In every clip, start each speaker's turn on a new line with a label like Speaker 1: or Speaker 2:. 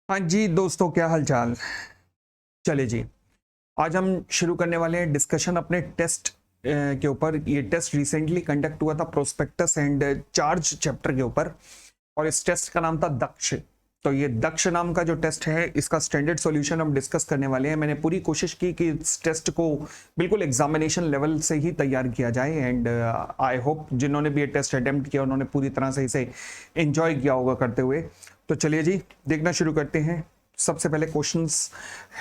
Speaker 1: हाँ जी दोस्तों, क्या हाल चाल। चले जी, आज हम शुरू करने वाले हैं डिस्कशन अपने टेस्ट के ऊपर। ये टेस्ट रिसेंटली कंडक्ट हुआ था प्रोस्पेक्टस एंड चार्ज चैप्टर के ऊपर, और इस टेस्ट का नाम था दक्ष। तो ये दक्ष नाम का जो टेस्ट है, इसका स्टैंडर्ड सॉल्यूशन हम डिस्कस करने वाले हैं। मैंने पूरी कोशिश की कि इस टेस्ट को बिल्कुल एग्जामिनेशन लेवल से ही तैयार किया जाए, एंड आई होप जिन्होंने भी ये टेस्ट अटेम्प्ट किया उन्होंने पूरी तरह से इसे एंजॉय किया होगा करते हुए। तो चलिए जी, देखना शुरू करते हैं। सबसे पहले क्वेश्चंस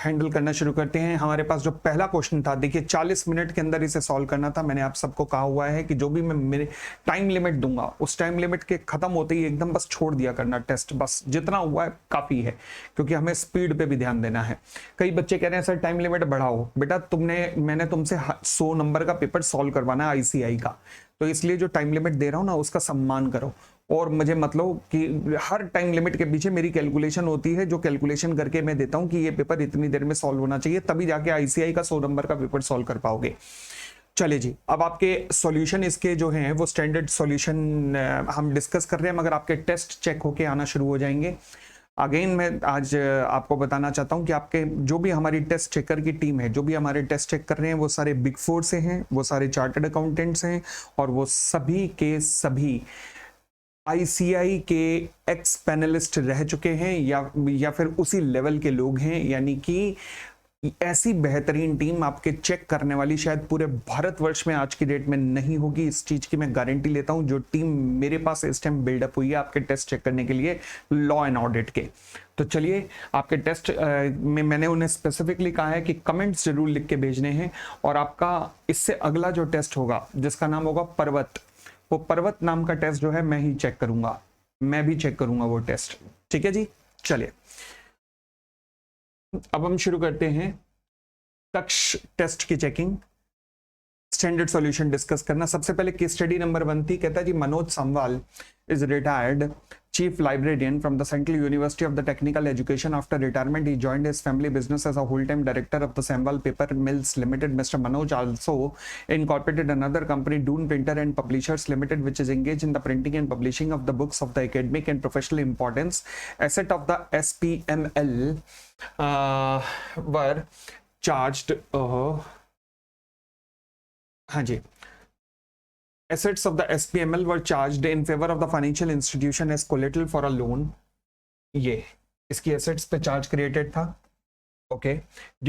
Speaker 1: हैंडल करना शुरू करते हैं। हमारे पास जो पहला क्वेश्चन था, देखिए 40 मिनट के अंदर इसे सॉल्व करना था। मैंने आप सबको कहा हुआ है कि जो भी मैं मेरे टाइम लिमिट दूंगा, उस टाइम लिमिट के खत्म होते ही एकदम बस छोड़ दिया करना टेस्ट। बस जितना हुआ है काफी है, क्योंकि हमें स्पीड पे भी ध्यान देना है। कई बच्चे कह रहे हैं सर टाइम लिमिट बढ़ाओ। बेटा मैंने तुमसे 100 नंबर का पेपर सॉल्व करवाना है आईसीआई का, तो इसलिए जो टाइम लिमिट दे रहा हूं ना, उसका सम्मान करो। और मुझे मतलब कि हर टाइम लिमिट के पीछे मेरी कैलकुलेशन होती है, जो कैलकुलेशन करके मैं देता हूं कि ये पेपर इतनी देर में सॉल्व होना चाहिए, तभी जाके आईसीआई का 100 नंबर का पेपर सॉल्व कर पाओगे। चलिए जी, अब आपके सॉल्यूशन इसके जो हैं वो स्टैंडर्ड सॉल्यूशन हम डिस्कस कर रहे हैं, मगर आपके टेस्ट चेक होके आना शुरू हो जाएंगे। अगेन मैं आज आपको बताना चाहता हूं कि आपके जो भी हमारी टेस्ट चेकर की टीम है, जो भी हमारे टेस्ट चेक कर रहे हैं, वो सारे बिग फोर से हैं, वो सारे चार्टर्ड अकाउंटेंट्स हैं, और वो सभी के सभी आईसीआई के एक्स पैनलिस्ट रह चुके हैं, या फिर उसी लेवल के लोग हैं। यानी कि ऐसी बेहतरीन टीम आपके चेक करने वाली शायद पूरे भारतवर्ष में आज की डेट में नहीं होगी। इस चीज की मैं गारंटी लेता हूं। जो टीम मेरे पास इस टाइम बिल्डअप हुई है आपके टेस्ट चेक करने के लिए लॉ एंड ऑडिट के। तो चलिए, आपके टेस्ट में मैंने उन्हें स्पेसिफिकली कहा है कि कमेंट्स जरूर लिख के भेजने हैं। और आपका इससे अगला जो टेस्ट होगा, जिसका नाम होगा पर्वत, वो पर्वत नाम का टेस्ट जो है मैं ही चेक करूंगा, मैं भी चेक करूंगा वो टेस्ट। ठीक है जी, चलिए अब हम शुरू करते हैं कक्ष टेस्ट की चेकिंग, स्टैंडर्ड सॉल्यूशन डिस्कस करना। सबसे पहले केस स्टडी नंबर 1 थी। कहता है जी, Manoj Sanwal is retired chief librarian from the Central University of the Technical Education. After retirement, he joined his family business as a whole-time director of the Samwal Paper Mills Limited. Mr. Manoj also incorporated another company, Dune Printer and Publishers Limited, which is engaged in the printing and publishing of the books of the academic and professional importance. Asset of the SPML were charged. हाँ जी, assets of the SPML were charged in favor of the financial institution as collateral for a loan. ये इसकी assets पे charge created था. Okay.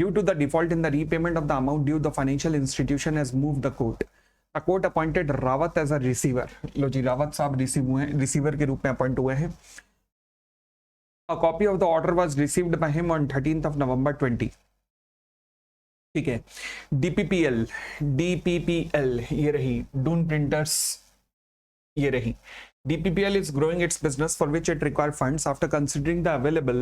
Speaker 1: Due to the default in the repayment of the amount due, the financial institution has moved the court. The court appointed Rawat as a receiver. लो जी, रावत साहब receiver के रूप में appoint हुए हैं. A copy of the order was received by him on 13th of November 20. ठीक है. डीपीपीएल ये रही, डून प्रिंटर्स ये रही. DPPL is growing its business for which it requires funds. After considering the available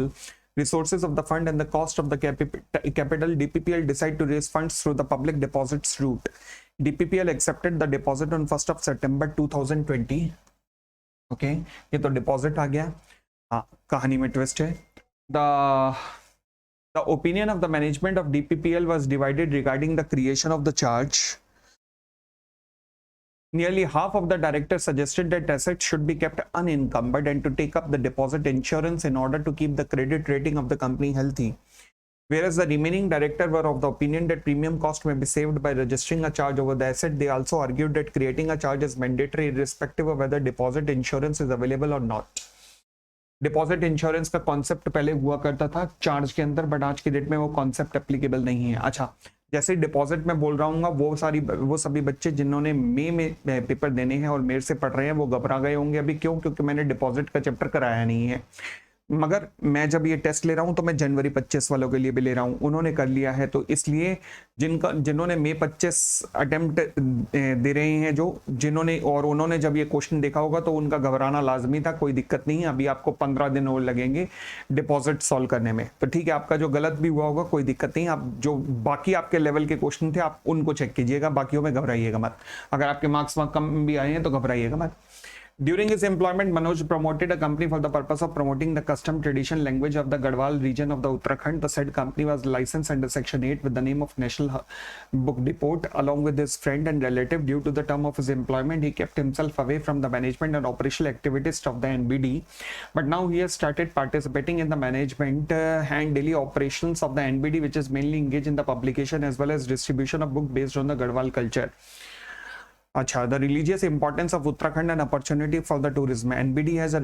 Speaker 1: resources of the fund and the cost of the capital, DPPL decided to raise funds through the public deposits route. DPPL accepted the deposit on 1st of September 2020. Okay, ये तो deposit आ गया. हाँ, कहानी में twist है. The opinion of the management of DPPL was divided regarding the creation of the charge. Nearly half of the directors suggested that assets should be kept unencumbered and to take up the deposit insurance in order to keep the credit rating of the company healthy. Whereas the remaining directors were of the opinion that premium cost may be saved by registering a charge over the asset. They also argued that creating a charge is mandatory irrespective of whether deposit insurance is available or not. Deposit insurance का concept पहले हुआ करता था charge के अंदर, but आज की date में वो कॉन्सेप्ट एप्लीकेबल नहीं है. अच्छा, जैसे डिपॉजिट में बोल रहा हूँ, वो सभी बच्चे जिन्होंने मई में पेपर देने हैं और मेरे से पढ़ रहे हैं, वो घबरा गए होंगे अभी. क्यों? क्योंकि मैंने डिपॉजिट का चैप्टर कराया नहीं है. मगर मैं जब ये टेस्ट ले रहा हूं तो मैं जनवरी 25 वालों के लिए भी ले रहा हूं. उन्होंने कर लिया है, तो इसलिए जिन्होंने मई 25 अटेम्प्ट दे रहे हैं, जिन्होंने और उन्होंने जब ये क्वेश्चन देखा होगा तो उनका घबराना लाजमी था. कोई दिक्कत नहीं है, अभी आपको 15 दिन और लगेंगे डिपॉजिट सॉल्व करने में. तो ठीक है, आपका जो गलत भी हुआ होगा कोई दिक्कत नहीं. आप जो बाकी आपके लेवल के क्वेश्चन थे आप उनको चेक कीजिएगा, बाकियों में घबराइएगा मत. अगर आपके मार्क्स कम भी आए हैं तो घबराइएगा मत. During his employment, Manoj promoted a company for the purpose of promoting the custom, tradition, language of the Garhwal region of the Uttarakhand. The said company was licensed under Section 8 with the name of National Book Depot. Along with his friend and relative, due to the term of his employment, he kept himself away from the management and operational activities of the NBD. But now he has started participating in the management and daily operations of the NBD, which is mainly engaged in the publication as well as distribution of book based on the Garhwal culture. Acha, the religious importance of Uttarakhand and opportunity for the tourism. NBD has a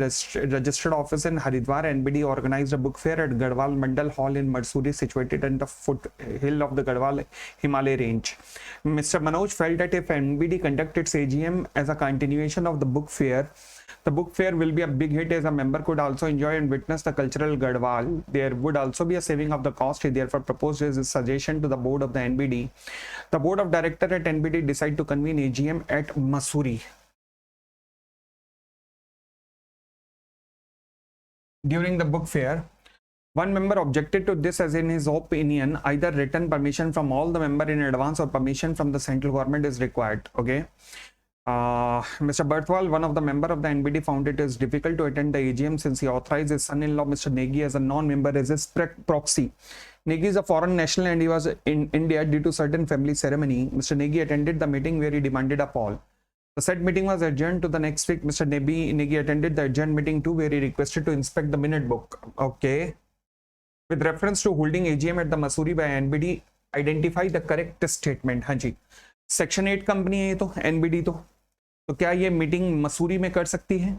Speaker 1: registered office in Haridwar. NBD organized a book fair at Garhwal Mandal Hall in Marsuri, situated in the foothill of the Garhwal Himalaya range. Mr. Manoj felt that if NBD conducted its AGM as a continuation of the book fair will be a big hit, as a member could also enjoy and witness the cultural Garhwal. There would also be a saving of the cost. He therefore proposed his suggestion to the board of the NBD. The board of directors at NBD decided to convene AGM at Mussoorie. During the book fair, one member objected to this, as in his opinion, either written permission from all the members in advance or permission from the central government is required. Okay. Mr. Barthwal, one of the members of the NBD, found it is difficult to attend the AGM since he authorized his son-in-law, Mr. Negi, as a non-member as his proxy. Negi is a foreign national and he was in India due to certain family ceremony. Mr. Negi attended the meeting where he demanded a poll. The said meeting was adjourned to the next week. Mr. Negi attended the adjourned meeting too, where he requested to inspect the minute book. Okay. With reference to holding AGM at the Mussoorie by NBD, identify the correct statement. हाँ जी, section 8 company है ये तो, NBD तो क्या ये meeting Mussoorie में कर सकती है?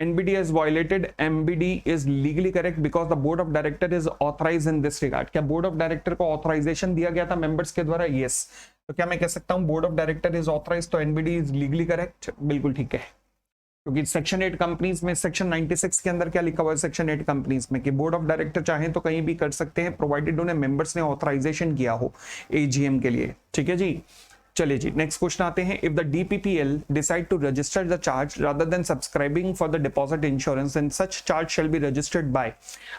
Speaker 1: NBD has violated. MBD is legally correct because the board of director is authorized in this regard. क्या बोर्ड ऑफ डायरेक्टर को ऑथराइजेशन दिया गया था मेंबर्स के द्वारा? यस. तो क्या मैं कह सकता हूं board of director is authorise, तो NBD इज लीगली करेक्ट? बिल्कुल ठीक है, क्योंकि सेक्शन 8 कंपनीज में सेक्शन 96 के अंदर क्या लिखा हुआ है सेक्शन 8 कंपनीज में कि बोर्ड ऑफ डायरेक्टर चाहें तो कहीं भी कर सकते हैं, प्रोवाइडेड उन्हें मेंबर्स ने ऑथराइजेशन किया हो AGM के लिए. ठीक है जी. चलिए जी, नेक्स्ट क्वेश्चन आते हैं. If the DPPL decide to register the charge rather than subscribing for the deposit insurance, then such charge shall be registered by.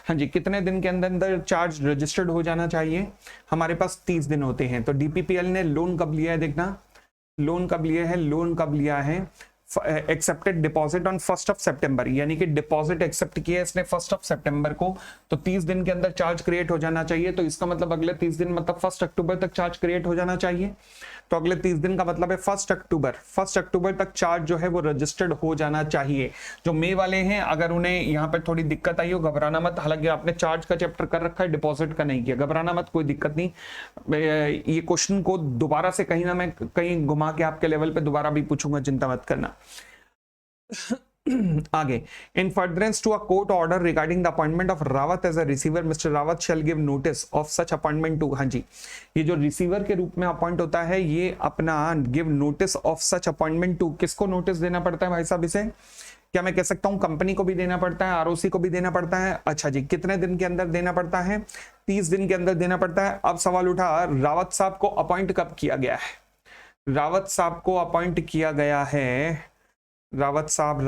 Speaker 1: हाँ जी, कितने दिन के अंदर अंदर चार्ज रजिस्टर्ड हो जाना चाहिए? हमारे पास 30 दिन होते हैं. तो DPPL ने लोन कब लिया है? देखना, लोन कब लिया है एक्सेप्टेड डिपॉजिट ऑन 1 सितंबर, यानी कि डिपॉजिट एक्सेप्ट किया इसने 1 सितंबर को, तो 30 दिन के अंदर चार्ज क्रिएट हो जाना चाहिए. तो इसका मतलब अगले 30 दिन मतलब 1 अक्टूबर तक चार्ज क्रिएट हो जाना चाहिए. तो अगले 30 दिन का मतलब है 1 अक्टूबर तक चार्ज जो है वो रजिस्टर्ड हो जाना चाहिए. जो मई वाले हैं, अगर उन्हें यहाँ पर थोड़ी दिक्कत आई हो, घबराना मत. हालांकि आपने चार्ज का चैप्टर कर रखा है, डिपॉजिट का नहीं किया, घबराना मत, कोई दिक्कत नहीं. ये क्वेश्चन को दोबारा से कहीं ना मैं कहीं घुमा के आपके लेवल पे दोबारा भी पूछूंगा, चिंता मत करना. आगे, in furtherance to a court order regarding the appointment of Rawat as a receiver, mister Rawat shall give notice of such appointment to. हाँ जी, ये जो रिसीवर के रूप में अपॉइंट होता है, ये अपना give notice of such appointment to, किसको नोटिस देना पड़ता है भाई साहब? इसे क्या मैं कह सकता हूं कंपनी को भी देना पड़ता है, ROC को भी देना पड़ता है. अच्छा जी, कितने दिन के अंदर देना पड़ता है? 30 दिन के अंदर देना पड़ता है. अब सवाल उठा, रावत साहब को अपॉइंट कब किया गया है? रावत साहब को अपॉइंट किया गया है, रावत साहब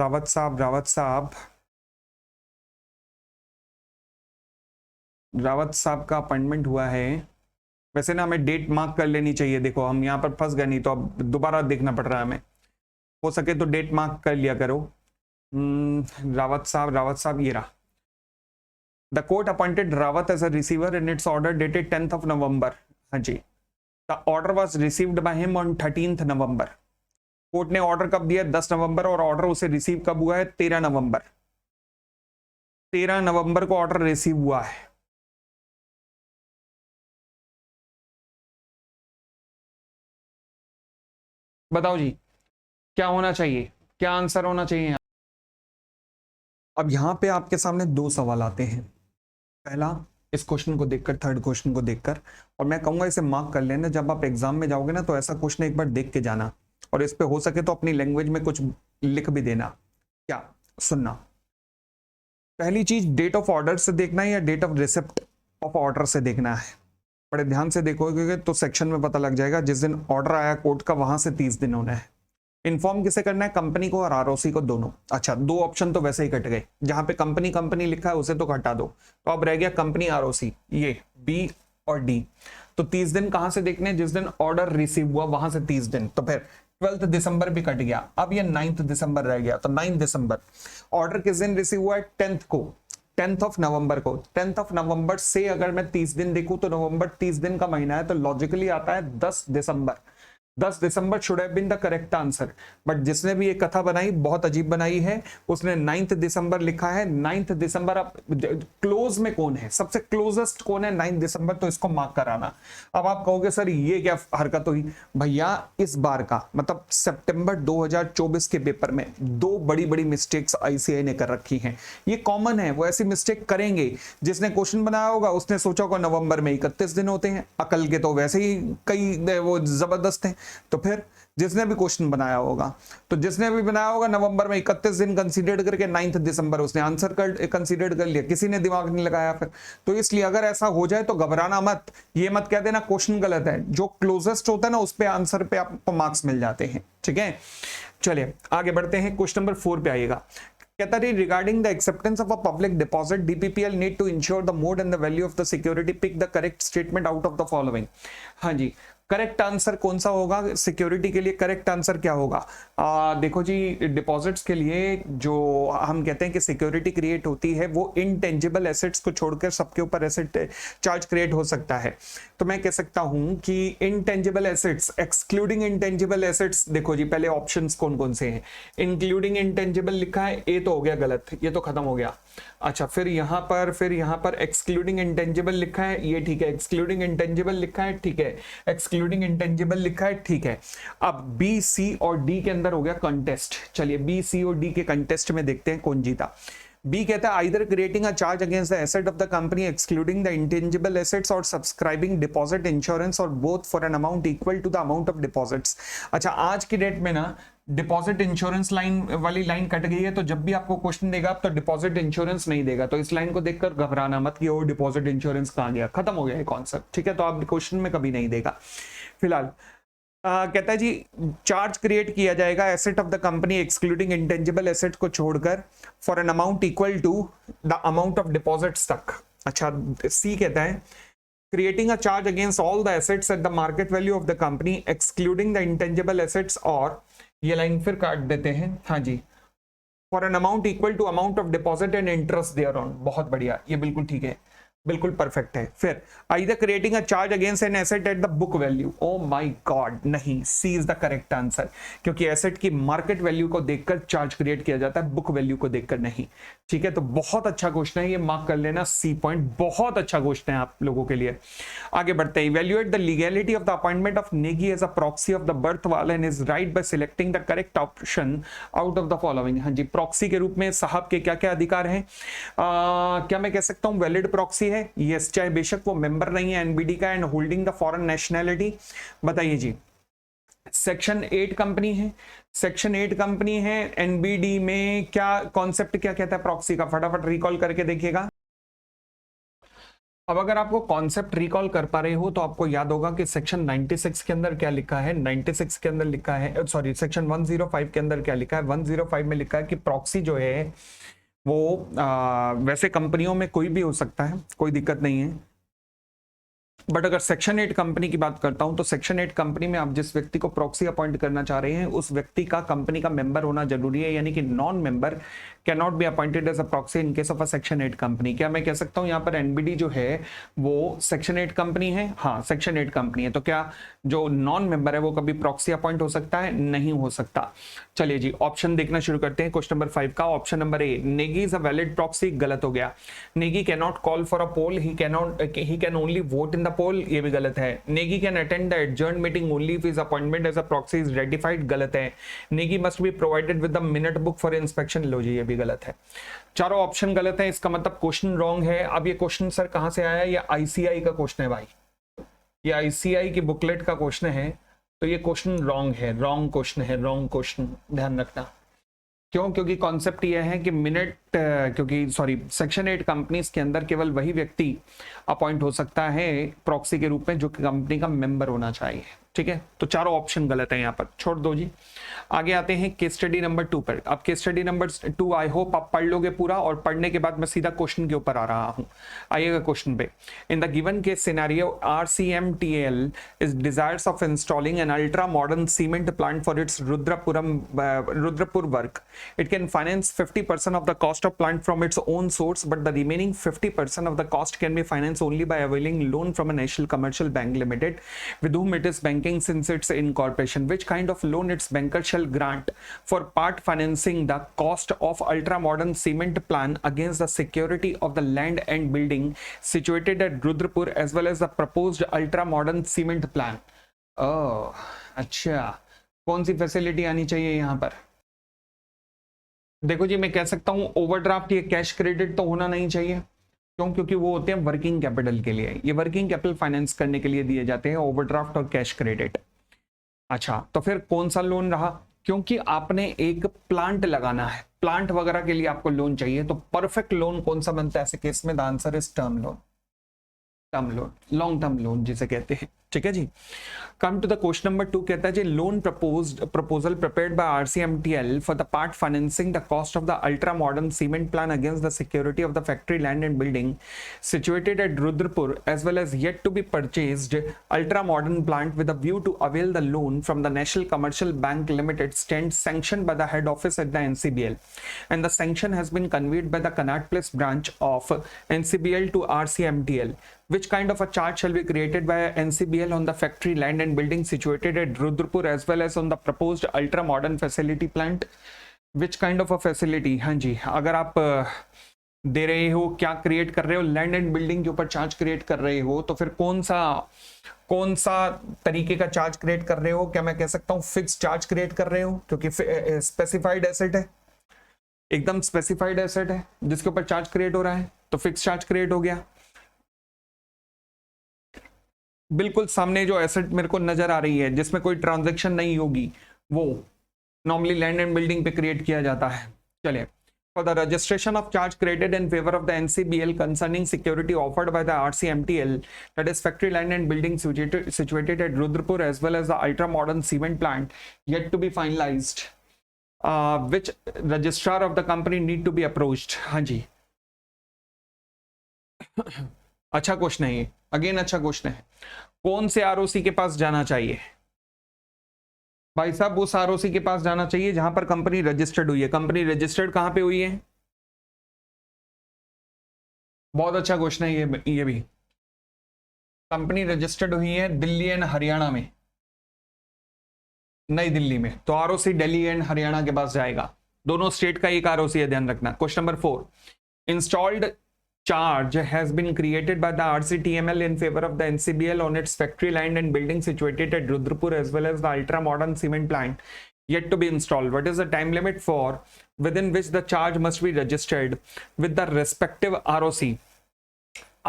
Speaker 1: का अपॉइंटमेंट हुआ है. वैसे ना हमें डेट मार्क कर लेनी चाहिए. देखो हम यहाँ पर फंस गए, नहीं तो अब दोबारा देखना पड़ रहा है हमें. हो सके तो डेट मार्क कर लिया करो. रावत साहब ये रहा. The court appointed Rawat as a receiver in its order dated 10th November. हाँ जी, the order was received by him on 13th November. Court ने ऑर्डर कब दिया? 10 नवंबर, और ऑर्डर उसे रिसीव कब हुआ है? 13 नवंबर. 13 नवंबर को ऑर्डर रिसीव हुआ है. बताओ जी, क्या होना चाहिए, क्या आंसर होना चाहिए? अब यहां पे आपके सामने 2 सवाल आते हैं. पहला, इस क्वेश्चन को देखकर, थर्ड क्वेश्चन को देखकर, और मैं कहूंगा इसे मार्क कर लेना. जब आप एग्जाम में जाओगे ना, तो ऐसा क्वेश्चन एक बार देख के जाना, और इस पे हो सके तो अपनी लैंग्वेज में कुछ लिख भी देना. क्या सुनना, पहली चीज डेट ऑफ ऑर्डर से देखना है या date of receipt of order से देखना है? बड़े ध्यान से देखोगे तो सेक्शन में पता लग जाएगा. जिस दिन ऑर्डर आया कोर्ट का, वहां से 30 दिन होना है. इन्फॉर्म किसे करना है? कंपनी को और ROC को, दोनों. अच्छा, 2 ऑप्शन तो वैसे ही कट गए. जहां पे कंपनी लिखा है उसे तो हटा दो, तो अब रह गया कंपनी ROC, ये B और D. तो 30 दिन कहां से देखने? जिस दिन ऑर्डर रिसीव हुआ वहां से 30 दिन. तो फिर 12 दिसंबर भी कट गया, अब ये 9 दिसंबर रह गया, तो 9 दिसंबर। ऑर्डर किस दिन रिसीव हुआ है? 10th को, 10th ऑफ नवंबर को। 10th ऑफ नवंबर से अगर मैं 30 दिन देखूं तो नवंबर 30 दिन का महीना है, तो लॉजिकली आता है 10 दिसंबर। 10 December should have been the correct answer, but जिसने भी ये कथा बनाई बहुत अजीब बनाई है, उसने 9 दिसंबर लिखा है। 9 दिसंबर, अब क्लोज में कौन है, सबसे क्लोजेस्ट कौन है? 9 दिसंबर, तो इसको मार्क कराना। अब आप कहोगे सर ये क्या हरकत हुई? भैया इस बार का मतलब सितंबर 2024 के पेपर में 2 बड़ी बड़ी मिस्टेक्स आईसीआई ने कर रखी हैं। ये कॉमन है, वो ऐसी मिस्टेक करेंगे। जिसने क्वेश्चन बनाया होगा उसने सोचा होगा नवंबर में 31 दिन होते हैं, अकल के तो वैसे ही कई वो जबरदस्त हैं। तो फिर जिसने भी क्वेश्चन बनाया होगा, तो जिसने भी बनाया होगा नवंबर में 31 दिन कंसीडर करके 9 दिसंबर उसने आंसर कर कंसीडर कर लिया, किसी ने दिमाग नहीं लगाया फिर। तो इसलिए अगर ऐसा हो जाए तो घबराना मत, ये मत कह देना क्वेश्चन गलत है। जो क्लोजेस्ट होता है ना उस पे आंसर पे आपको मार्क्स मिल जाते हैं, ठीक है। चलिए आगे बढ़ते हैं, क्वेश्चन नंबर 4 पे आइएगा। कहता है regarding the acceptance of a public deposit DPPL need to ensure the mode and the value of the security, pick the correct statement out of the following. हाँ जी, करेक्ट आंसर कौन सा होगा security के लिए? करेक्ट आंसर क्या होगा? देखो जी, डिपॉजिट्स के लिए जो हम कहते हैं कि सिक्योरिटी क्रिएट होती है, वो इनटेंजिबल एसेट्स को छोड़कर सबके ऊपर एसेट चार्ज क्रिएट हो सकता है। तो मैं कह सकता हूं कि intangible assets, excluding intangible assets. देखो जी, पहले ऑप्शंस कौन कौन से हैं? इंक्लूडिंग इनटेंजिबल लिखा है, ए तो हो गया गलत, ये तो खत्म हो गया। अच्छा, फिर यहां पर एक्सक्लूडिंग इंटेंजिबल लिखा है, ये ठीक है। एक्सक्लूडिंग इंटेंजिबल लिखा है, ठीक है। एक्सक्लूडिंग इंटेंजिबल लिखा है, ठीक है। अब बी, सी और डी के अंदर हो गया कंटेस्ट। चलिए बी, सी और डी के कंटेस्ट में देखते हैं कौन जीता। बी कहता है either creating a charge against the asset of the company excluding the intangible assets or subscribing deposit insurance or both for an amount equal to the amount of deposits. अच्छा, आज की डेट में ना deposit insurance line वाली line cut गई है, तो जब भी आपको क्वेश्चन देगा तो डिपॉजिट इंश्योरेंस नहीं देगा। तो इस लाइन को देखकर घबराना मत कि वो डिपॉजिट इंश्योरेंस कहां गया, खत्म हो गया है कॉन्सेप्ट, ठीक है। तो आप क्वेश्चन में कभी नहीं देगा। फिलहाल कहता है जी चार्ज क्रिएट किया जाएगा asset of the company excluding intangible asset को छोड़कर for an amount equal to the amount of deposits तक। अच्छा, सी कहता है creating a charge against all the assets at the market value of the company excluding the intangible assets, और ये line फिर काट देते हैं। हाँ जी, for an amount equal to amount of deposit and interest thereon. बहुत बढ़िया, ये बिल्कुल ठीक है, बिल्कुल परफेक्ट है। फिर either creating a charge against an asset at the book value. Oh my God, नहीं, सी इज द करेक्ट आंसर, क्योंकि एसेट की मार्केट वैल्यू को देखकर चार्ज क्रिएट किया जाता है, बुक वैल्यू को देखकर नहीं, ठीक है। तो बहुत अच्छा क्वेश्चन है, ये मार्क कर लेना, सी पॉइंट, बहुत अच्छा क्वेश्चन है आप लोगों के लिए। आगे बढ़ते हैं। Evaluate the legality of the appointment of Negi as a proxy of the Barthwal and is right by selecting the correct option out of the following. हाँ जी, प्रॉक्सी के रूप में साहब के क्या क्या अधिकार हैं? क्या मैं कह सकता हूं वैलिड प्रॉक्सी है? यस, चाहे बेशक वो मेंबर नहीं है एनबीडी का and holding the foreign nationality. बताइए जी, सेक्शन 8 कंपनी है, सेक्शन 8 कंपनी है, एनबीडी में क्या कॉन्सेप्ट क्या कहता है प्रॉक्सी का? फटाफट रिकॉल करके देखिएगा। अब अगर आपको कॉन्सेप्ट रिकॉल कर पा रहे हो तो आपको याद होगा कि सेक्शन 96 के अंदर क्या लिखा है। 96 के अंदर लिखा है, सॉरी, सेक्शन 105 के अंदर क्या लिखा है? 105 में लिखा है कि प्रॉक्सी जो है वो वैसे कंपनियों में कोई भी हो सकता है, कोई दिक्कत नहीं है, बट अगर सेक्शन 8 कंपनी की बात करता हूं तो सेक्शन 8 कंपनी में आप जिस व्यक्ति को प्रॉक्सी अपॉइंट करना चाह रहे हैं उस व्यक्ति का कंपनी का मेंबर होना जरूरी है, यानी कि non member can not be appointed as a proxy in case of a section 8 company. क्या मैं कह सकता हूं यहां पर एनबीडी जो है वो सेक्शन 8 कंपनी है? हाँ, सेक्शन 8 कंपनी है। तो क्या जो नॉन मेंबर है वो कभी प्रॉक्सी अपॉइंट हो सकता है? नहीं हो सकता। चलिए जी, ऑप्शन देखना शुरू करते हैं क्वेश्चन नंबर 5 का। Option number A, Negi is a valid proxy, गलत हो गया। Negi can not call for a poll, he can only vote in the poll, ये भी गलत है। Negi can attend the adjourn meeting only if his appointment as a proxy is ratified, गलत है। Negi must be provided with the minute book for inspection, लो जी, ये भी गलत है। चारों ऑप्शन गलत है, इसका मतलब क्वेश्चन रॉन्ग है। अब ये क्वेश्चन सर कहां से आया? ये आईसीआई का क्वेश्चन है भाई, ये आईसीआई की बुकलेट का क्वेश्चन है, तो ये क्वेश्चन रॉन्ग है, रॉन्ग क्वेश्चन है, रॉन्ग क्वेश्चन, ध्यान रखना। क्यों? क्योंकि कॉन्सेप्ट ये है कि सेक्शन 8 कंपनीज के अंदर केवल वही व्यक्ति अपॉइंट हो सकता है प्रॉक्सी के रूप में जो कंपनी का मेंबर होना चाहिए। ठीक है, तो चारों ऑप्शन गलत है यहाँ पर, छोड़ दो जी। आगे आते हैं केस स्टडी नंबर 2 पर। अब case study number 2 I hope आप पढ़ लोगे पूरा, और पढ़ने के बाद मैं सीधा क्वेश्चन के ऊपर आ रहा हूँ। आइएगा क्वेश्चन पे। In the given case scenario RCMTL is desires of installing an ultra modern cement plant for its Rudrapur work. It can finance 50% of the cost of plant from its own source, but the remaining 50% of the cost can be financed only by availing loan from a National Commercial Bank Limited, with whom it is banking since its incorporation. Which kind of loan its banker shall grant for part financing the cost of ultra modern cement plant against the security of the land and building situated at Rudrapur as well as the proposed ultra modern cement plant? Oh, अच्छा, कौन सी facility आनी चाहिए यहाँ पर? देखो जी, मैं कह सकता हूं ओवरड्राफ्ट या कैश क्रेडिट तो होना नहीं चाहिए। क्यों? क्योंकि वो होते हैं वर्किंग कैपिटल के लिए, ये वर्किंग कैपिटल फाइनेंस करने के लिए दिए जाते हैं, ओवरड्राफ्ट और कैश क्रेडिट। अच्छा, तो फिर कौन सा लोन रहा? क्योंकि आपने एक प्लांट लगाना है, प्लांट वगैरह के लिए आपको लोन चाहिए, तो परफेक्ट लोन कौन सा बनता है ऐसे केस में? The answer is term loan, term loan, long term loan जिसे कहते हैं। ठीक है जी। Come to the question number 2, कहता है जी loan proposal prepared by RCMTL for the part financing the cost of the ultra modern cement plant against the security of the factory land and building situated at Rudrapur as well as yet to be purchased ultra modern plant with a view to avail the loan from the National Commercial Bank Limited stands sanctioned by the head office at the NCBL, and the sanction has been conveyed by the Connaught Place branch of NCBL to RCMTL. Which kind of a charge shall be created by NCBL on the factory land and building situated at Rudrapur as well as on the proposed ultra modern facility plant? Which kind of a facility? हाँ जी, अगर आप दे रहे हो, क्या create कर रहे हो, land and building के ऊपर चार्ज क्रिएट कर रहे हो, तो फिर कौन सा तरीके का चार्ज क्रिएट कर रहे हो? क्या मैं कह सकता हूँ फिक्स चार्ज क्रिएट कर रहे हो? क्योंकि स्पेसिफाइड एसेट है, एकदम स्पेसिफाइड एसेट है जिसके ऊपर चार्ज क्रिएट हो रहा है, तो फिक्स चार्ज क्रिएट हो गया। बिल्कुल सामने जो एसेट मेरे को नजर आ रही है जिसमें कोई ट्रांजैक्शन नहीं होगी, वो नॉर्मली लैंड एंड बिल्डिंग पे क्रिएट किया जाता है। चलिए, for the registration of charge credit in favour of the NCBL concerning security offered by the RCMTL, that is factory land and building situated at Rudrapur as well as the ultra modern cement plant yet to be finalized, which registrar of the company need to be approached? हाँ जी, अच्छा question है ये, again अच्छा question है। कौन से ROC के पास जाना चाहिए? भाई साहब, उस ROC के पास जाना चाहिए जहां पर कंपनी रजिस्टर्ड हुई है। कंपनी रजिस्टर्ड कहां पे हुई है? बहुत अच्छा क्वेश्चन है ये भी। कंपनी रजिस्टर्ड हुई है दिल्ली एंड हरियाणा में, नई दिल्ली में, तो ROC दिल्ली एंड हरियाणा के पास जाएगा। दोनों स्टेट का एक ROC है, ध्यान रखना। Question number 4, installed charge has been created by the RCTML in favor of the NCBL on its factory land and building situated at Rudrapur as well as the ultra modern cement plant yet to be installed. What is the time limit for within which the charge must be registered with the respective ROC?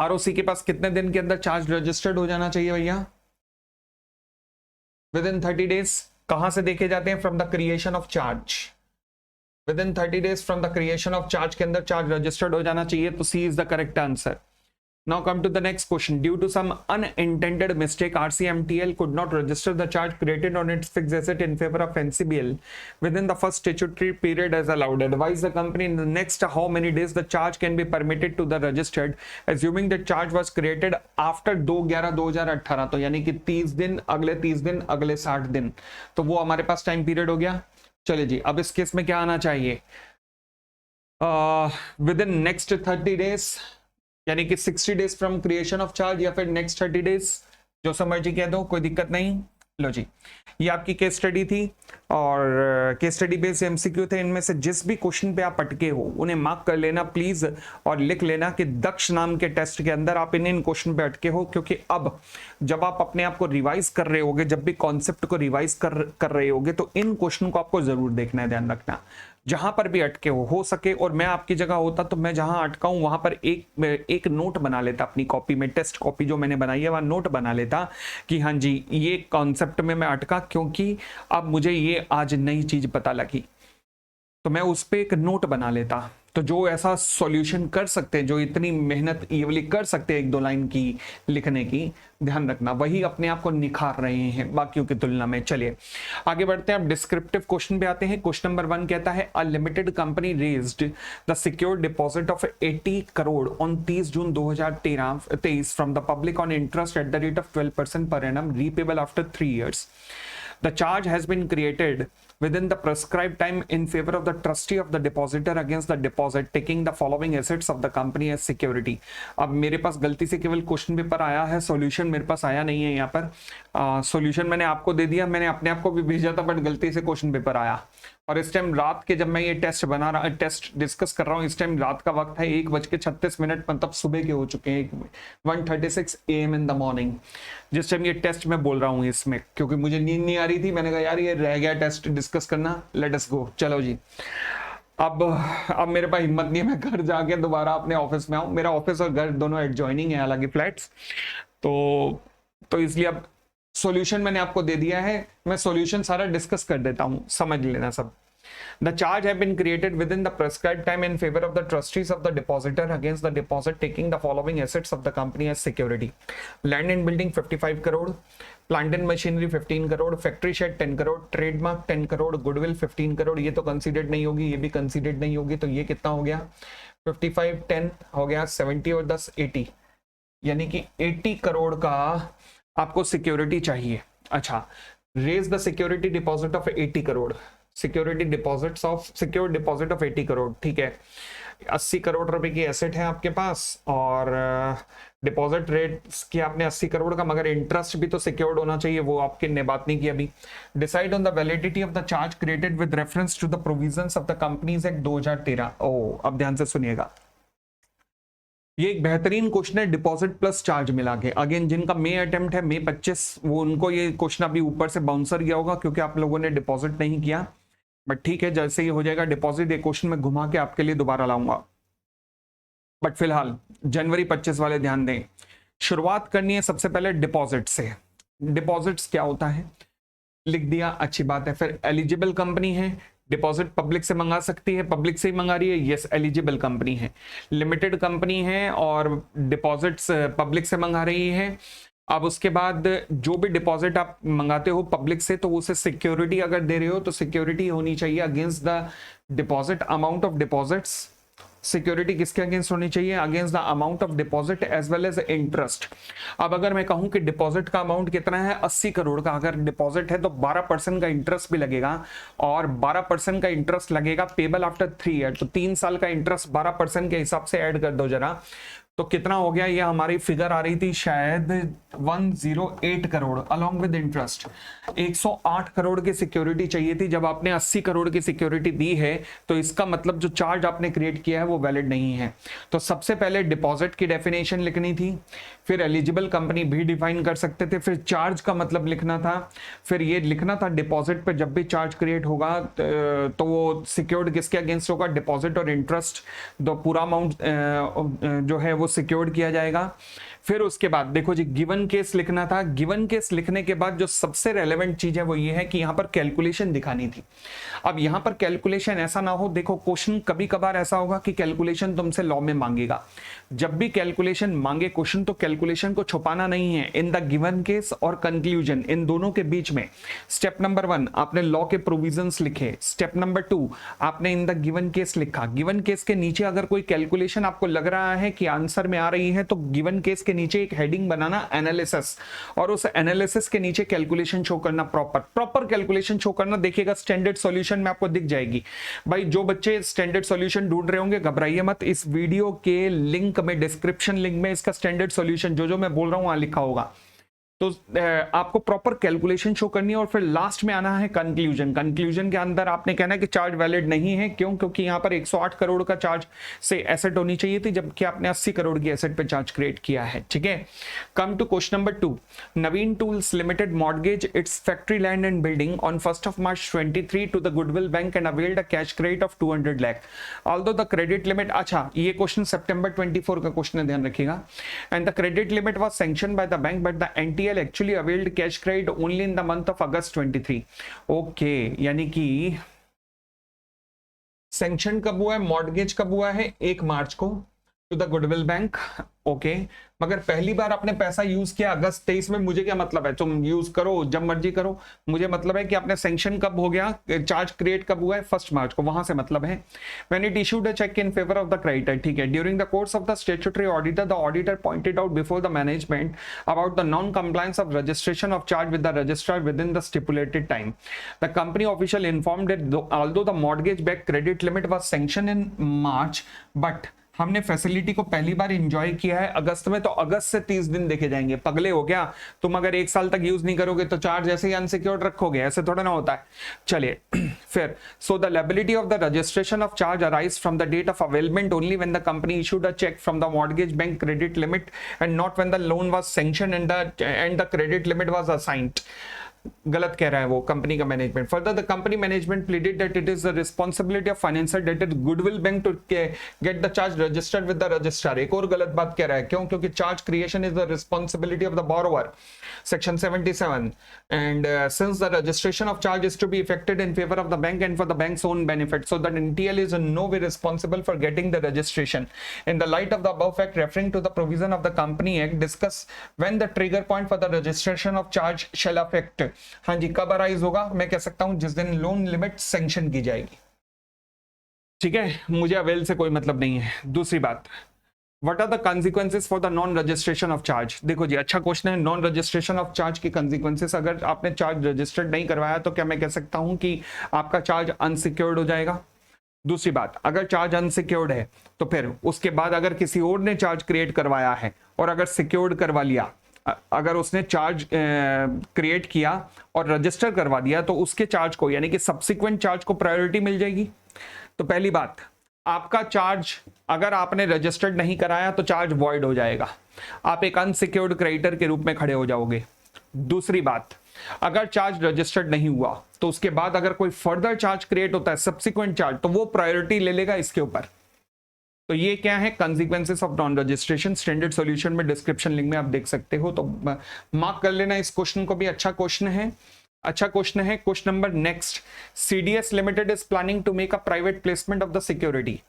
Speaker 1: ROC के पास कितने दिन के अंदर charge registered हो जाना चाहिए भैया? Within 30 days। कहां से देखे जाते हैं? From the creation of charge। Within 30 days from the creation of charge के अंदर चार्ज रजिस्टर्ड हो जाना चाहिए, तो C is the correct answer. Now come to the next question. Due to some unintended mistake, RCMTL could not register the charge created on its fixed asset in favor of NCBL within the first statutory period as allowed. Advise the company in the next how many days the charge can be permitted to the registered, assuming the charge was created after 2/11/2018, तो यानी कि 30 दिन, अगले 30 दिन, अगले 60 दिन, तो वो हमारे पास टाइम पीरियड हो गया। चलिए जी, अब इस केस में क्या आना चाहिए? विद इन नेक्स्ट 30 डेज, यानी कि 60 days from creation of charge, या फिर नेक्स्ट 30 डेज, जो समर्जी कह दो, कोई दिक्कत नहीं। लो जी, ये आपकी केस स्टडी थी और केस स्टडी बेस्ड MCQ थे। इनमें से जिस भी क्वेश्चन पे आप अटके हो उन्हें मार्क कर लेना प्लीज, और लिख लेना कि दक्ष नाम के टेस्ट के अंदर आप इन क्वेश्चन पे अटके हो, क्योंकि अब जब आप अपने आप को रिवाइज कर रहे होगे, जब भी कॉन्सेप्ट को रिवाइज कर रहे होगे, तो इन क्वेश्चन को आपको जरूर देखना है, ध्यान रखना। जहां पर भी अटके हो सके, और मैं आपकी जगह होता तो मैं जहां अटका हूं वहां पर एक नोट बना लेता अपनी कॉपी में, टेस्ट कॉपी जो मैंने बनाई है वहां नोट बना लेता कि हाँ जी ये कॉन्सेप्ट में मैं अटका, क्योंकि अब मुझे ये आज नई चीज पता लगी, तो मैं उस पर एक नोट बना लेता। तो जो ऐसा सॉल्यूशन कर सकते हैं, जो इतनी मेहनत ये वाली कर सकते हैं एक दो लाइन की लिखने की, ध्यान रखना वही अपने आप को निखार रहे हैं बाकियों की तुलना में। चलिए आगे बढ़ते हैं, अब डिस्क्रिप्टिव क्वेश्चन पे आते हैं। क्वेश्चन नंबर 1 कहता है a limited company raised the secure deposit of 80 crore on 30 June 2023 from the public on interest at the rate of 12% per annum repayable after 3 years. The charge has been created within the prescribed time in favor of the trustee of the depositor against the deposit, taking the following assets of the company as security. अब मेरे पास गलती से केवल question paper आया है, solution मेरे पास आया नहीं है। यहाँ पर सॉल्यूशन मैंने आपको दे दिया, मैंने अपने आप को भी भेजा था, बट गलती से क्वेश्चन पेपर आया। और इस टाइम रात के, जब मैं ये टेस्ट डिस्कस कर रहा हूँ, इस टाइम रात का वक्त है 1:36, मतलब सुबह के हो चुके हैं 1:36 AM इन द मॉर्निंग, जिस टाइम ये टेस्ट मैं बोल रहा हूँ इसमें, क्योंकि मुझे नींद नहीं आ रही थी। मैंने कहा यार ये रह गया टेस्ट डिस्कस करना, लेट अस गो। चलो जी, अब मेरे पास हिम्मत नहीं है मैं घर जाके दोबारा अपने ऑफिस में आऊँ। मेरा ऑफिस और घर दोनों एडजॉइनिंग है, हालांकि फ्लैट्स, तो इसलिए अब सॉल्यूशन मैंने आपको दे दिया है, मैं सॉल्यूशन सारा डिस्कस कर देता हूँ, समझ लेना सब। The charge have been created within the prescribed time in favor of the trustees of the depositor against the deposit, taking the following assets of the company as security. Land and building 55 crore, plant and machinery 15 crore, factory shed 10 crore, trademark 10 crore, goodwill 15 crore। ये तो considered नहीं होगी, ये भी considered नहीं होगी, तो ये कितना हो गया 55 10 हो गया 70 और 10 80, यानी कि 80 करोड़ का आपको सिक्योरिटी चाहिए। अच्छा, raise the security deposit of 80 crore, security deposits of secure deposit of 80 crore, ठीक है। 80 करोड़ रुपए की एसेट है आपके पास, और डिपॉजिट रेट की आपने 80 करोड़ का, मगर इंटरेस्ट भी तो सिक्योर्ड होना चाहिए, वो आपके ने बात नहीं की अभी। Decide on the validity of the charge created with reference to the provisions of the companies act 2013। ओ, अब ध्यान से सुनिएगा, ये एक बेहतरीन क्वेश्चन है, डिपॉजिट प्लस चार्ज मिला के। अगेन जिनका मई अटेम्प्ट है, मई 25, वो उनको ये क्वेश्चन अभी ऊपर से बाउंसर गया होगा, क्योंकि आप लोगों ने डिपॉजिट नहीं किया, बट ठीक है, जैसे ही हो जाएगा डिपॉजिट, एक क्वेश्चन में घुमा के आपके लिए दोबारा लाऊंगा। बट फिलहाल जनवरी 25 वाले ध्यान दें। शुरुआत करनी है सबसे पहले डिपॉजिट से। डिपॉजिट्स क्या होता है लिख दिया, अच्छी बात है। फिर एलिजिबल कंपनी है, डिपॉजिट पब्लिक से मंगा सकती है, पब्लिक से ही मंगा रही है, यस एलिजिबल कंपनी है। लिमिटेड कंपनी है और डिपॉजिट्स पब्लिक से मंगा रही है। अब उसके बाद जो भी डिपॉजिट आप मंगाते हो पब्लिक से, तो उसे सिक्योरिटी अगर दे रहे हो तो सिक्योरिटी होनी चाहिए against the deposit amount of deposits. Security किसके अगेंस्ट होनी चाहिए? Against the amount of deposit as well as interest. अब अगर मैं कहूं कि डिपॉजिट का अमाउंट कितना है 80 करोड़ का, अगर डिपॉजिट है तो 12% का इंटरेस्ट भी लगेगा, और 12% का इंटरेस्ट लगेगा पेबल आफ्टर 3 ईयर, तो 3 साल का इंटरेस्ट 12% के हिसाब से ऐड कर दो जरा, तो कितना हो गया? ये हमारी फिगर आ रही थी शायद 108 crore along with interest. 108 crore की सिक्योरिटी चाहिए थी। जब आपने 80 करोड़ की सिक्योरिटी दी है तो इसका मतलब जो चार्ज आपने क्रिएट किया है वो वैलिड नहीं है। तो सबसे पहले डिपॉजिट की डेफिनेशन लिखनी थी, फिर एलिजिबल कंपनी भी डिफाइन कर सकते थे, फिर चार्ज का मतलब लिखना था, फिर ये लिखना था डिपॉजिट पर जब भी चार्ज क्रिएट होगा तो वो सिक्योर्ड किसके अगेंस्ट होगा? डिपॉजिट और इंटरेस्ट, तो पूरा अमाउंट जो है वो सिक्योर्ड किया जाएगा। फिर उसके बाद देखो जी, गिवन केस लिखना था। गिवन केस लिखने के बाद जो सबसे रेलेवेंट चीज है वो ये है कि यहां पर कैलकुलेशन दिखानी थी। अब यहां पर कैलकुलेशन ऐसा ना हो, देखो क्वेश्चन कभी कभार ऐसा होगा कि कैलकुलेशन तुमसे लॉ में मांगेगा। जब भी कैलकुलेशन मांगे क्वेश्चन तो कैलकुलेशन को छुपाना नहीं है। इन द गिवन केस और कंक्लूजन, इन दोनों के बीच में स्टेप नंबर 1 आपने लॉ के प्रोविजंस लिखे, स्टेप नंबर 2 आपने इन द गिवन केस लिखा। गिवन केस के नीचे अगर कोई कैलकुलेशन आपको लग रहा है कि आंसर में आ रही है तो गिवन केस के नीचे एक हेडिंग बनाना एनालिसिस, और उस एनालिसिस के नीचे कैलकुलेशन शो करना, प्रॉपर कैलकुलेशन शो करना। देखिएगा स्टैंडर्ड सॉल्यूशन में आपको दिख जाएगी। भाई जो बच्चे स्टैंडर्ड सॉल्यूशन ढूंढ रहे होंगे घबराइए मत, इस वीडियो के लिंक में, डिस्क्रिप्शन लिंक में इसका स्टैंडर्ड सॉल्यूशन जो मैं बोल रहा हूं वहां लिखा होगा। तो आपको प्रॉपर कैलकुलेशन शो करनी है और फिर लास्ट में आना है कंक्लूजन। कंक्लूजन के अंदर आपने कहना है कि चार्ज वैलिड नहीं है। क्यों? क्योंकि यहां पर 108 करोड़ का चार्ज से एसेट होनी चाहिए थी, जबकि आपने 80 करोड़ की एसेट पे चार्ज क्रिएट किया है। ठीक है, come to question number 2। Naveen tools limited mortgage its factory land and building on 1 March 23 to the goodwill bank and availed a cash credit of 200 lakh although the credit limit. अच्छा, ये question सितंबर 24 का question है, ध्यान रखिएगा। And the credit limit was sanctioned bye the bank but the NTL actually availed cash credit only in the month of August 23। Okay, यानी कि sanction कब हुआ है, मॉर्गेज कब हुआ है, 1 मार्च को to the goodwill bank. Okay, मगर पहली बार आपने पैसा यूज किया अगस्त 23 में, मुझे क्या मतलब है, तुम यूज करो जब मर्जी करो, मुझे मतलब है कि आपने सैंक्शन कब हो गया, चार्ज क्रिएट कब हुआ है, 1 मार्च को, वहां से मतलब है। When it issued a cheque in favour of the creditor, ठीक है, during the course of the statutory auditor the auditor pointed out before the management about the non compliance of registration of charge with the registrar within the stipulated time. The company official informed that although the mortgage back credit limit was sanction in March, but हमने facility को पहली बार enjoy किया है अगस्त में, तो अगस्त से 30 दिन देखे जाएंगे। पगले हो गया तुम, अगर 1 साल तक यूज नहीं करोगे तो चार्ज ऐसे ही अनसिक्योर्ड रखोगे, ऐसे थोड़ा ना होता है। चलिए फिर, so the liability of the registration of charge arise from the date of availment only when the company issued a cheque from the mortgage bank credit limit and not when the loan was sanction and the credit limit was assigned. गलत कह रहा है वो company का management. Further the company management pleaded that it is the responsibility of financial debtor goodwill bank to get the charge registered with the registrar. एक और गलत बात कह रहा है, क्यों? क्योंकि charge creation is the responsibility of the borrower, section 77, and since the registration of charge is to be effected in favor of the bank and for the bank's own benefit, so that NTL is in no way responsible for getting the registration. In the light of the above fact, referring to the provision of the Company Act, discuss when the trigger point for the registration of charge shall affect। हाँ जी, कब arise होगा? मैं कह सकता हूं जिस दिन loan limit sanction की जाएगी। ठीक है, मुझे अवेल से कोई मतलब नहीं है। दूसरी बात, What are the consequences for the non-registration of charge? देखो जी, अच्छा क्वेश्चन है। नॉन रजिस्ट्रेशन ऑफ चार्ज की consequences, अगर आपने चार्ज रजिस्टर्ड नहीं करवाया तो क्या मैं कह सकता हूं कि आपका चार्ज अनसिक्योर्ड हो जाएगा? दूसरी बात, अगर चार्ज अनसिक्योर्ड है तो फिर उसके बाद अगर किसी और ने चार्ज क्रिएट करवाया है और अगर सिक्योर्ड करवा लिया, अगर उसने चार्ज क्रिएट किया और रजिस्टर करवा दिया तो उसके चार्ज को, यानी कि सब्सिक्वेंट चार्ज को प्रायोरिटी मिल जाएगी। तो पहली बात, आपका चार्ज अगर आपने रजिस्टर्ड नहीं कराया तो चार्ज वॉइड हो जाएगा, आप एक अनसिक्योर्ड क्रेडिटर के रूप में खड़े हो जाओगे। दूसरी बात, अगर चार्ज रजिस्टर्ड नहीं हुआ तो उसके बाद अगर कोई फर्दर चार्ज क्रिएट होता है, सब्सिक्वेंट चार्ज, तो वो प्रायोरिटी ले लेगा इसके ऊपर। तो ये क्या है? Consequences of non registration. Standard solution में डिस्क्रिप्शन लिंक में आप देख सकते हो, तो मार्क कर लेना इस क्वेश्चन को भी। अच्छा क्वेश्चन है, अच्छा क्वेश्चन है। Question number next, CDS limited is planning to make a private placement of the security.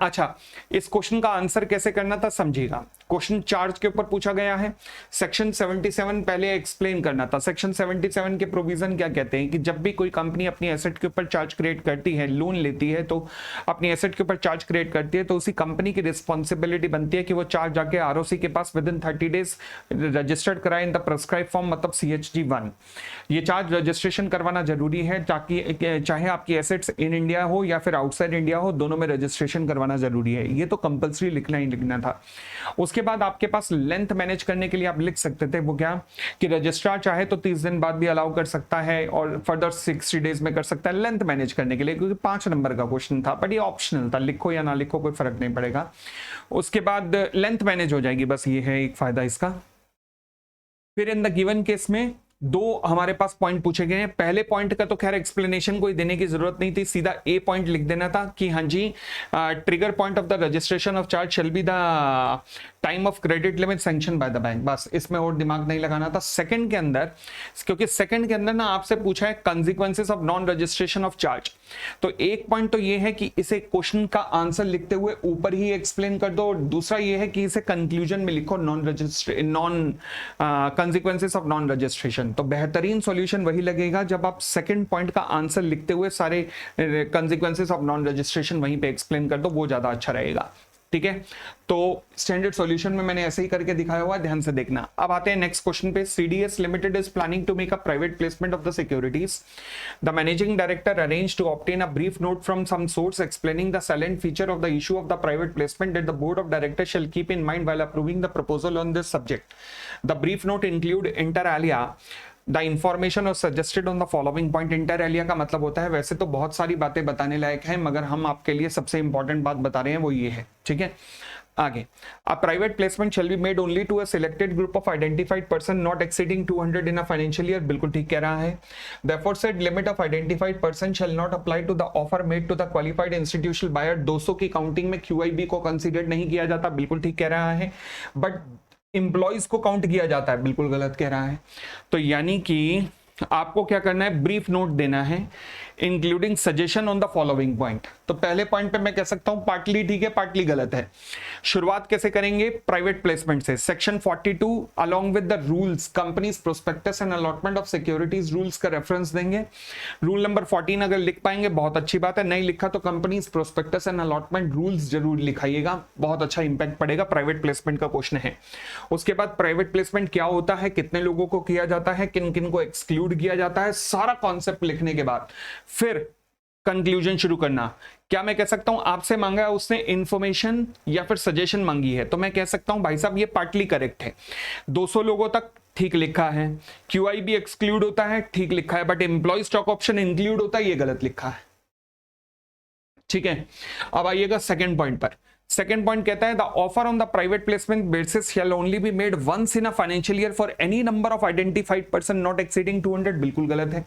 Speaker 1: अच्छा, इस क्वेश्चन का आंसर कैसे करना था समझिएगा। क्वेश्चन चार्ज के ऊपर पूछा गया है। सेक्शन 77 पहले एक्सप्लेन करना था। सेक्शन 77 के प्रोविजन क्या कहते हैं कि जब भी कोई कंपनी अपनी एसेट के ऊपर चार्ज क्रिएट करती है, लोन लेती है, तो अपनी एसेट के ऊपर चार्ज क्रिएट करती है, तो उसी कंपनी की रिस्पॉन्सिबिलिटी बनती है कि वो चार्ज जाके आरओसी के पास विद इन 30 डेज रजिस्टर्ड कराए इन द प्रेस्क्राइब फॉर्म, मतलब CHG1। ये चार्ज रजिस्ट्रेशन करवाना जरूरी है ताकि चाहे आपकी एसेट्स इन इंडिया हो या फिर आउटसाइड इंडिया हो, दोनों में रजिस्ट्रेशन करवाना जरूरी है। ये तो कंपलसरी लिखना ही लिखना था। उसके बाद आपके पास लेंथ मैनेज करने के लिए आप लिख सकते थे, वो क्या कि रजिस्ट्रार चाहे तो 30 दिन बाद भी अलाउ कर सकता है और फर्दर 60 डेज में कर सकता है, लेंथ मैनेज करने के लिए, क्योंकि 5 नंबर का क्वेश्चन था, बट ये ऑप्शनल था, लिखो या ना लिखो कोई फर्क नहीं पड़ेगा। उसके बाद लेंथ मैनेज हो जाएगी, बस ये है एक फायदा इसका। फिर इन द गिवन केस में 2 हमारे पास पॉइंट पूछे गए हैं। पहले पॉइंट का तो खैर एक्सप्लेनेशन कोई देने की जरूरत नहीं थी, सीधा ए पॉइंट लिख देना था कि हाँ जी, trigger point of the registration of charge shall be the time of credit limit sanction by the bank, बस इसमें और दिमाग नहीं लगाना था। सेकंड के अंदर, क्योंकि सेकंड के अंदर ना आपसे पूछा है consequences of non registration of charge, तो एक पॉइंट तो ये है कि इसे क्वेश्चन का आंसर लिखते हुए ऊपर ही एक्सप्लेन कर दो, और दूसरा ये है कि इसे कंक्लूजन में लिखो, non consequences of non registration. तो बेहतरीन सॉल्यूशन वही लगेगा जब आप सेकंड पॉइंट का आंसर लिखते हुए सारे कंसीक्वेंसेस ऑफ नॉन रजिस्ट्रेशन वहीं पे एक्सप्लेन कर दो, वो ज्यादा अच्छा रहेगा। ठीक है, तो स्टैंडर्ड सॉल्यूशन में मैंने ऐसे ही करके दिखाया हुआ है, ध्यान से देखना। अब आते हैं नेक्स्ट क्वेश्चन पे। CDS limited is planning to make a private placement of the securities. The managing director arrange to obtain a brief note from some source explaining the salient feature of the issue of the private placement that the board of directors shall keep in mind while approving the proposal on this subject. The brief note include inter alia the information और suggested on the following point. Inter Elia का मतलब होता है, वैसे तो बहुत सारी बातें बताने लायक है, मगर हम आपके लिए सबसे इंपॉर्टेंट बात बता रहे हैं, वो ये है। ठीक है, आगे, a private placement shall be made only to a selected group of identified person not exceeding 200 in a financial year। बिल्कुल ठीक कह रहा है। Therefore said limit of identified person shall not apply to the offer made to the qualified institutional buyer। 200 की counting में QIB को consider नहीं किया जाता, बिल्कुल ठीक कह रहा है, बट एम्प्लॉइज को काउंट किया जाता है, बिल्कुल गलत कह रहा है। तो यानी कि आपको क्या करना है, ब्रीफ नोट देना है including suggestion on the following point. तो पहले पॉइंट पे मैं कह सकता हूं पार्टली ठीक है, पार्टली गलत है। शुरुआत कैसे करेंगे? प्राइवेट प्लेसमेंट से। Section 42 along with the rules companies prospectus and allotment of securities rules का रेफरेंस देंगे। रूल नंबर 14 अगर लिख पाएंगे बहुत अच्छी बात है, नहीं लिखा तो companies prospectus and allotment rules जरूर लिखाइएगा, बहुत अच्छा इंपैक्ट पड़ेगा। प्राइवेट प्लेसमेंट का क्वेश्चन है। उसके बाद प्राइवेट प्लेसमेंट क्या होता है, कितने लोगों को किया जाता है, किन किन को एक्सक्लूड किया जाता है, सारा कॉन्सेप्ट लिखने के बाद फिर कंक्लूजन शुरू करना। क्या मैं कह सकता हूं आपसे मांगा है उसने इंफॉर्मेशन या फिर सजेशन मांगी है, तो मैं कह सकता हूं भाई साहब ये पार्टली करेक्ट है। 200 लोगों तक ठीक लिखा है, क्यूआई भी एक्सक्लूड होता है ठीक लिखा है, but employee stock option include होता है ये गलत लिखा है। ठीक है, अब आइएगा सेकंड पॉइंट पर। सेकंड पॉइंट कहता है the offer on the private placement basis shall only be made once in a financial year for any number of identified person not exceeding 200। बिल्कुल गलत है,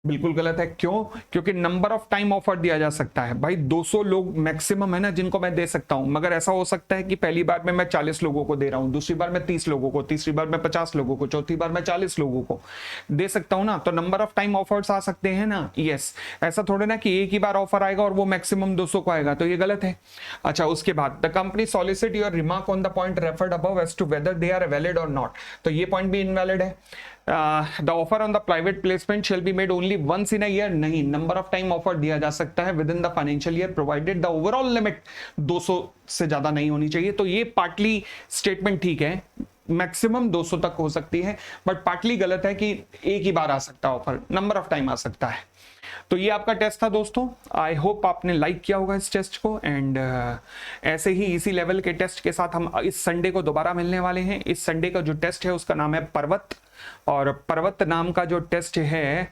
Speaker 1: बिल्कुल गलत है। क्यों? क्योंकि नंबर ऑफ टाइम ऑफर दिया जा सकता है भाई, 200 लोग मैक्सिमम है ना जिनको मैं दे सकता हूं, मगर ऐसा हो सकता है कि पहली बार में मैं 40 लोगों को दे रहा हूं, दूसरी बार में 30 लोगों को, तीसरी बार में 50 लोगों को, चौथी बार में 40 लोगों को दे सकता हूं ना, तो नंबर ऑफ टाइम ऑफर्स आ सकते हैं ना। यस, ऐसा थोड़े ना कि एक ही बार ऑफर आएगा और वो मैक्सिमम 200 को आएगा, तो ये गलत है। अच्छा, उसके बाद the company solicit your remark on the point referred above as to whether they are valid और नॉट, तो ये पॉइंट भी इनवैलिड है। The offer on the private placement shall be made only once in a year, नहीं, number of time offer दिया जा सकता है within the financial year provided the overall limit 200 से ज्यादा नहीं होनी चाहिए। तो ये पार्टली स्टेटमेंट ठीक है, मैक्सिमम 200 तक हो सकती है, बट पार्टली गलत है कि एक ही बार आ सकता है ऑफर, नंबर ऑफ टाइम आ सकता है। तो ये आपका टेस्ट था दोस्तों, आई होप आपने लाइक किया होगा इस टेस्ट को। एंड ऐसे ही इसी लेवल के टेस्ट के साथ हम इस संडे को दोबारा मिलने वाले हैं। इस संडे का जो टेस्ट है उसका नाम है पर्वत, और पर्वत नाम का जो टेस्ट है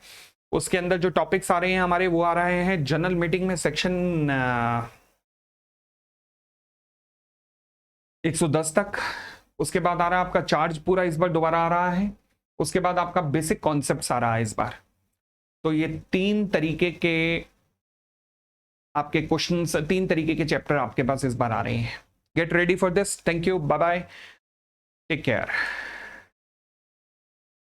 Speaker 1: उसके अंदर जो टॉपिक्स आ रहे हैं हमारे वो आ रहे हैं जनरल मीटिंग में सेक्शन 110 तक। उसके बाद आ रहा है आपका चार्ज पूरा इस बार दोबारा आ रहा है। उसके बाद आपका बेसिक कॉन्सेप्ट्स आ रहा है इस बार। तो ये 3 तरीके के आपके क्वेश्चंस, 3 तरीके के चैप्टर आपके पास इस बार आ रहे हैं। Get ready for this. Thank you, bye bye, take care.